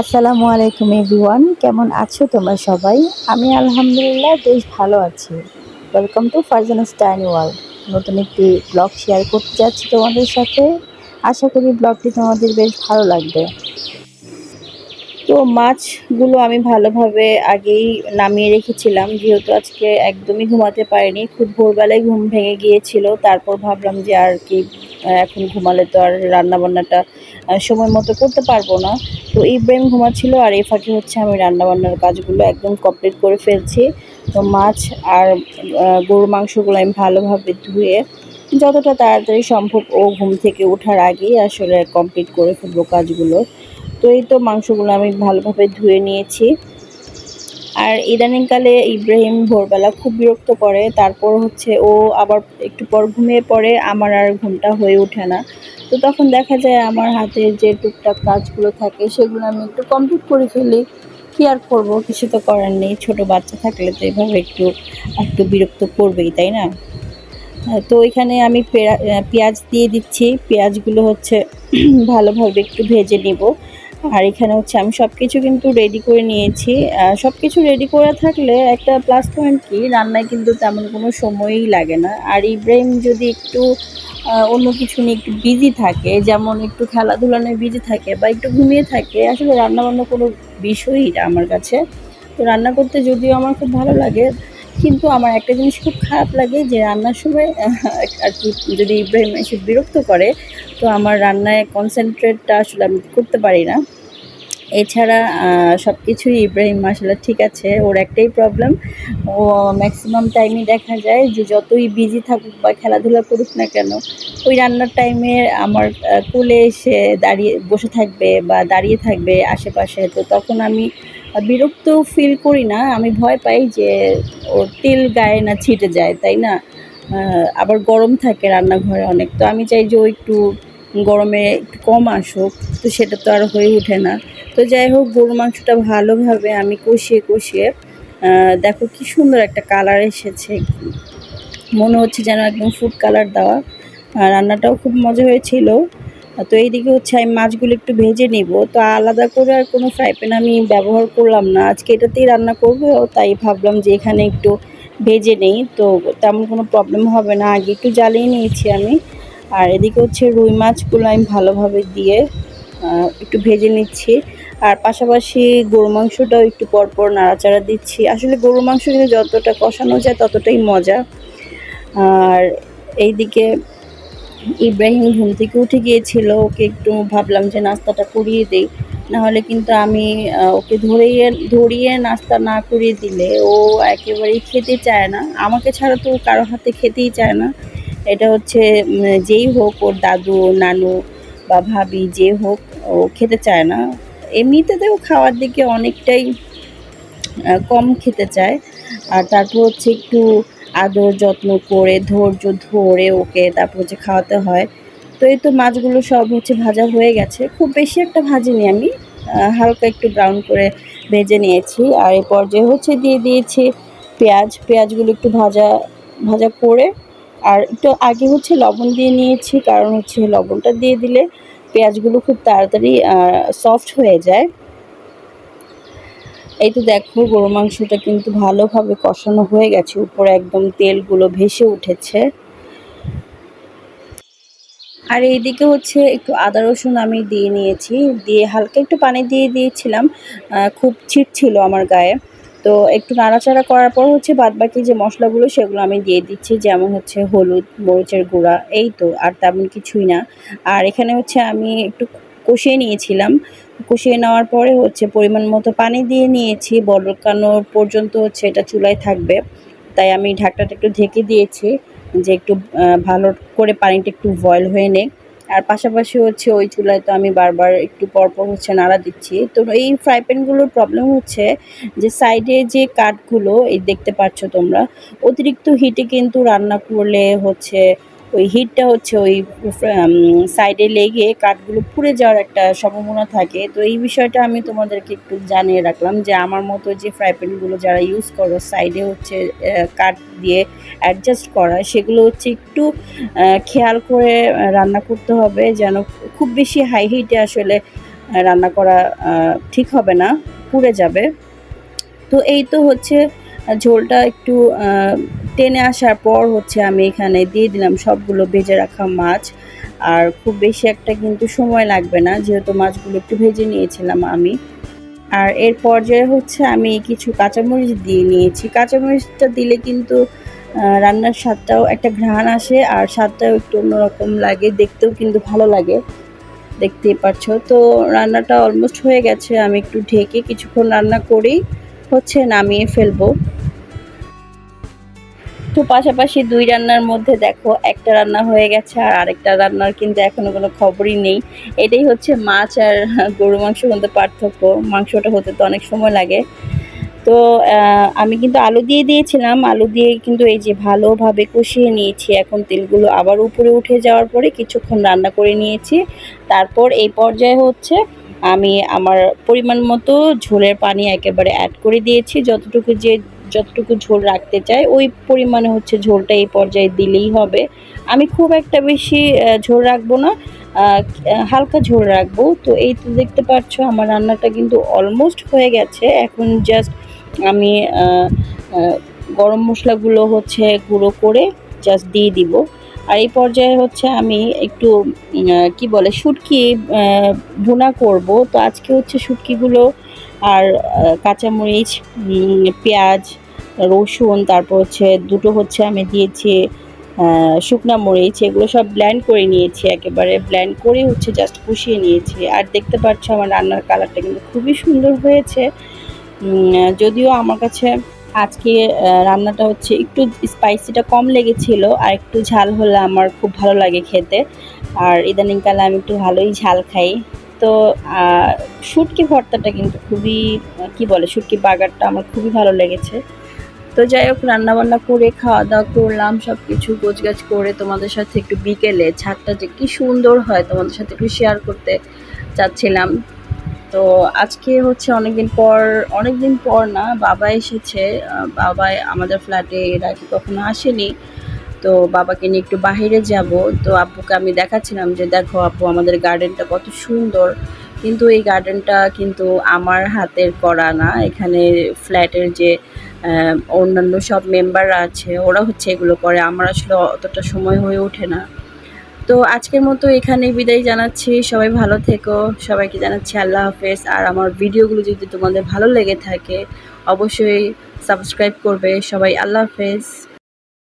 আসসালামু আলাইকুম এভরিওয়ান, কেমন আছো তোমরা সবাই? আমি আলহামদুলিল্লাহ বেশ ভালো আছি। Welcome to Farzana's tiny world. নতুন একটি ব্লগ শেয়ার করতে যাচ্ছি তোমাদের সাথে। আশা করি ব্লগটি তোমাদের বেশ ভালো লাগবে। তো মাছগুলো আমি ভালোভাবে আগেই নামিয়ে রেখেছিলাম, যেহেতু আজকে একদমই ঘুমাতে পারিনি, খুব ভোরবেলায় ঘুম ভেঙে গিয়েছিল। তারপর ভাবলাম যে আর কি এখন ঘুমালে তো আর রান্নাবান্নাটা সময় মতো করতে পারবো না। তো ইব্রাহিম ঘুমাচ্ছিল আর এই ফাঁকে হচ্ছে আমি রান্নাবান্নার কাজগুলো একদম কমপ্লিট করে ফেলছি। তো মাছ আর গরুর মাংসগুলো আমি ভালোভাবে ধুয়ে যতটা তাড়াতাড়ি সম্ভব ও ঘুম থেকে ওঠার আগেই আসলে কমপ্লিট করে ফেলবো কাজগুলো। তো এই তো মাংসগুলো আমি ভালোভাবে ধুয়ে নিয়েছি। আর ইদানিংকালে ইব্রাহিম ভোরবেলা খুব বিরক্ত করে, তারপর হচ্ছে ও আবার একটু পর ঘুমিয়ে পড়ে, আমার আর ঘুমটা হয়ে ওঠে না। তো তখন দেখা যায় আমার হাতের যে টুকটাক কাজগুলো থাকে সেগুলো আমি একটু কমপ্লিট করে ফেলি। কী আর করবো, কিছু তো করার নেই। ছোট বাচ্চা থাকলে তো এভাবে একটু একটু বিরক্ত করবেই, তাই না? তো এখানে আমি পেঁয়াজ দিয়ে দিচ্ছি। পেঁয়াজগুলো হচ্ছে ভালোভাবে একটু ভেজে নিব। আর এখানে হচ্ছে আমি সব কিছু কিন্তু রেডি করে নিয়েছি। সব কিছু রেডি করা থাকলে একটা প্লাস পয়েন্ট কি, রান্নায় কিন্তু তেমন কোনো সময়ই লাগে না। আর ইব্রাহিম যদি একটু অন্য কিছু নিয়ে একটু বিজি থাকে, যেমন একটু খেলাধুলা নিয়ে বিজি থাকে বা একটু ঘুমিয়ে থাকে, আসলে রান্নাবান্না কোনো বিষয়ই না আমার কাছে। তো রান্না করতে যদিও আমার খুব ভালো লাগে, কিন্তু আমার একটা জিনিস খুব খারাপ লাগে যে রান্নার সময় আর কি যদি ইব্রাহিম এসে বিরক্ত করে, তো আমার রান্নায় কনসেন্ট্রেটটা আসলে আমি করতে পারি না। এছাড়া সব কিছুই ইব্রাহিম মাশাআল্লাহ ঠিক আছে। ওর একটাই প্রবলেম, ও ম্যাক্সিমাম টাইমই দেখা যায় যে যতই বিজি থাকুক বা খেলাধুলা করুক না কেন, ওই রান্নার টাইমে আমার কোলে এসে দাঁড়িয়ে বসে থাকবে বা দাঁড়িয়ে থাকবে আশেপাশে। তো তখন আমি বিরক্ত ফিল করি না, আমি ভয় পাই যে ওর তেল গায়ে না ছিটে যায়, তাই না? আবার গরম থাকে রান্নাঘরে অনেক, তো আমি চাই যে ও একটু গরমে একটু কম আসুক, তো সেটা তো আর হয়ে ওঠে না। তো যাই হোক, গরুর মাংসটা ভালোভাবে আমি কষিয়ে কষিয়ে দেখো কি সুন্দর একটা কালার এসেছে, মনে হচ্ছে যেন একদম ফুড কালার দেওয়া। রান্নাটাও খুব মজা হয়েছিল। তো এইদিকে হচ্ছে আমি মাছগুলো একটু ভেজে নিব। তো আলাদা করে আর কোনো ফ্রাই প্যান আমি ব্যবহার করলাম না, আজকে এটাতেই রান্না করবো, তাই ভাবলাম যে এখানে একটু ভেজে নেই, তো তেমন কোনো প্রবলেম হবে না। আগে একটু জ্বালিয়ে নিয়েছি আমি। আর এদিকে হচ্ছে রুই মাছগুলো আমি ভালোভাবে দিয়ে একটু ভেজে নিচ্ছি। আর পাশাপাশি গরু মাংসটাও একটু পরপর নাড়াচাড়া দিচ্ছি। আসলে গরু মাংস কিন্তু যতটা কষানো যায় ততটাই মজা। আর এইদিকে ইব্রাহিম ঘুম থেকে উঠে গিয়েছিল, ওকে একটু ভাবলাম যে নাস্তাটা করিয়ে দেই, নাহলে কিন্তু আমি ওকে ধরিয়ে নাস্তা না করিয়ে দিলে ও একেবারেই খেতে চায় না। আমাকে ছাড়া তো কারো হাতে খেতেই চায় না। এটা হচ্ছে যেই হোক, ওর দাদু, নানু বা ভাবি যে হোক, ও খেতে চায় না। এমনিতেও খাওয়ার দিকে অনেকটাই কম খেতে চায়। আর তারপর হচ্ছে একটু আদর যত্ন করে ধৈর্য ধরে ওকে তারপর হচ্ছে খাওয়াতে হয়। তো এই তো মাছগুলো সব হচ্ছে ভাজা হয়ে গেছে, খুব বেশি একটা ভাজিনি আমি, হালকা একটু ব্রাউন করে ভেজে নিয়েছি। আর এই পর্যায়ে হচ্ছে দিয়ে দিয়েছি পেঁয়াজগুলো একটু ভাজা ভাজা করে। আর একটু আগে হচ্ছে লবণ দিয়ে নিয়েছি, কারণ হচ্ছে লবণটা দিয়ে দিলে পেঁয়াজগুলো খুব তাড়াতাড়ি সফট হয়ে যায়। এই তো দেখো, গরু মাংসটা কিন্তু ভালোভাবে কষানো হয়ে গেছে, উপরে একদম তেলগুলো ভেসে উঠেছে। আর এইদিকে হচ্ছে একটু আদা রসুন আমি দিয়ে নিয়েছি, দিয়ে হালকা একটু পানি দিয়ে দিয়েছিলাম, খুব ছিল আমার গায়ে। তো একটু নাড়াচাড়া করার পর হচ্ছে বাদবাকি যে মশলাগুলো সেগুলো আমি দিয়ে দিচ্ছি, যেমন হচ্ছে হলুদ, মরিচের গুঁড়া, এই তো, আর তেমন কিছুই না। আর এখানে হচ্ছে আমি একটু কষিয়ে নিয়েছিলাম, কষিয়ে নেওয়ার পরে হচ্ছে পরিমাণ মতো পানি দিয়ে নিয়েছি, বলকানো পর্যন্ত হচ্ছে এটা চুলায় থাকবে। তাই আমি ঢাকনাটা একটু ঢেকে দিয়েছি যে একটু ভালো করে পানিটা একটু বয়েল হয়ে নেক। আর পাশাপাশি হচ্ছে ওই চুলায় তো আমি বারবার একটু পরপর হচ্ছে নাড়া দিচ্ছি। তো এই ফ্রাই প্যানগুলোর প্রবলেম হচ্ছে যে সাইডে যে কাঠগুলো এই দেখতে পাচ্ছ তোমরা, অতিরিক্ত হিটে কিন্তু রান্না করলে হচ্ছে ওই হিটটা হচ্ছে ওই সাইডে লেগে কাঠগুলো পুড়ে যাওয়ার একটা সম্ভাবনা থাকে। তো এই বিষয়টা আমি তোমাদেরকে একটু জানিয়ে রাখলাম যে আমার মতো যে ফ্রাই প্যানগুলো যারা ইউজ করো সাইডে হচ্ছে কাঠ দিয়ে অ্যাডজাস্ট করা, সেগুলো হচ্ছে একটু খেয়াল করে রান্না করতে হবে, যেন খুব বেশি হাই হিটে আসলে রান্না করা ঠিক হবে না, পুড়ে যাবে। তো এই তো হচ্ছে ঝোলটা একটু টেনে আসার পর হচ্ছে আমি এখানে দিয়ে দিলাম সবগুলো ভেজে রাখা মাছ। আর খুব বেশি একটা কিন্তু সময় লাগবে না, যেহেতু মাছগুলো একটু ভেজে নিয়েছিলাম আমি। আর এর পর্যায়ে হচ্ছে আমি কিছু কাঁচামরিচ দিয়ে নিয়েছি। কাঁচামরিচটা দিলে কিন্তু রান্নার স্বাদটাও একটা ঘ্রাণ আসে, আর স্বাদটাও একটু অন্যরকম লাগে, দেখতেও কিন্তু ভালো লাগে। দেখতেই পাচ্ছ। তো রান্নাটা অলমোস্ট হয়ে গেছে। আমি একটু ঢেকে কিছুক্ষণ রান্না করেই হচ্ছে নামিয়ে ফেলবো। তো পাশাপাশি ২ রান্নার মধ্যে দেখো একটা রান্না হয়ে গেছে, আর আরেকটা রান্নার কিন্তু এখনো কোনো খবরই নেই। এটাই হচ্ছে মাছ আর গরুর মাংসের মধ্যে পার্থক্য। মাংসটা হতে তো অনেক সময় লাগে। তো আমি কিন্তু আলু দিয়ে দিয়েছিলাম। আলু দিয়ে কিন্তু এই যে ভালোভাবে কষিয়ে নিয়েছি। এখন তেলগুলো আবার উপরে উঠে যাওয়ার পরে কিছুক্ষণ রান্না করে নিয়েছি। তারপর এই পর্যায়ে হচ্ছে আমি আমার পরিমাণ মতো ঝোলের পানি একেবারে অ্যাড করে দিয়েছি। যতটুকু ঝোল রাখতে চাই ওই পরিমাণে হচ্ছে ঝোলটা এই পর্যায়ে দিলেই হবে। আমি খুব একটা বেশি ঝোল রাখবো না, হালকা ঝোল রাখবো। তো এই তো দেখতে পাচ্ছ আমার রান্নাটা কিন্তু অলমোস্ট হয়ে গেছে। এখন জাস্ট আমি গরম মশলাগুলো হচ্ছে গুঁড়ো করে জাস্ট দিয়ে দিব। আর এই পর্যায়ে হচ্ছে আমি একটু কি বলে শুটকি ভুনা করব। তো আজকে হচ্ছে শুটকিগুলো আর কাঁচামরিচ, পেঁয়াজ, রসুন, তারপর হচ্ছে দুটো হচ্ছে আমি দিয়েছি শুকনা মরিচ, এগুলো সব ব্লেন্ড করে নিয়েছি। একেবারে ব্লেন্ড করে হচ্ছে জাস্ট কষিয়ে নিয়েছি। আর দেখতে পাচ্ছ আমার রান্নার কালারটা কিন্তু খুবই সুন্দর হয়েছে। যদিও আমার কাছে আজকে রান্নাটা হচ্ছে একটু স্পাইসিটা কম লেগেছিল, আর একটু ঝাল হলে আমার খুব ভালো লাগে খেতে। আর ইদানিংকালে আমি একটু ভালোই ঝাল খাই। তো শুটকি ভর্তাটা কিন্তু খুবই কি বলে শুটকি বাগারটা আমার খুবই ভালো লেগেছে। তো যাই হোক, রান্নাবান্না করে খাওয়া দাওয়া করলাম, সব কিছু গোছগাছ করে তোমাদের সাথে একটু বিকেলে ছাদটা যে কি সুন্দর হয় তোমাদের সাথে একটু শেয়ার করতে চাচ্ছিলাম। তো আজকে হচ্ছে অনেকদিন পর না বাবা এসেছে। বাবা আমাদের ফ্ল্যাটে এর আগে কখনো আসেনি। তো বাবাকে নিয়ে একটু বাহিরে যাব। তো আব্বুকে আমি দেখাচ্ছিলাম যে দেখো আব্বু আমাদের গার্ডেনটা কত সুন্দর। কিন্তু এই গার্ডেনটা কিন্তু আমার হাতের করা না। এখানে ফ্ল্যাটের যে অন্যান্য সব মেম্বাররা আছে ওরা হচ্ছে এগুলো করে, আমার আসলে অতটা সময় হয়ে ওঠে না। তো আজকের মতো এখানেই বিদায় জানাচ্ছি। সবাই ভালো থেকো। সবাইকে জানাচ্ছি আল্লাহ হাফেজ। আর আমার ভিডিওগুলো যদি তোমাদের ভালো লেগে থাকে অবশ্যই সাবস্ক্রাইব করবে। সবাই আল্লাহ হাফেজ।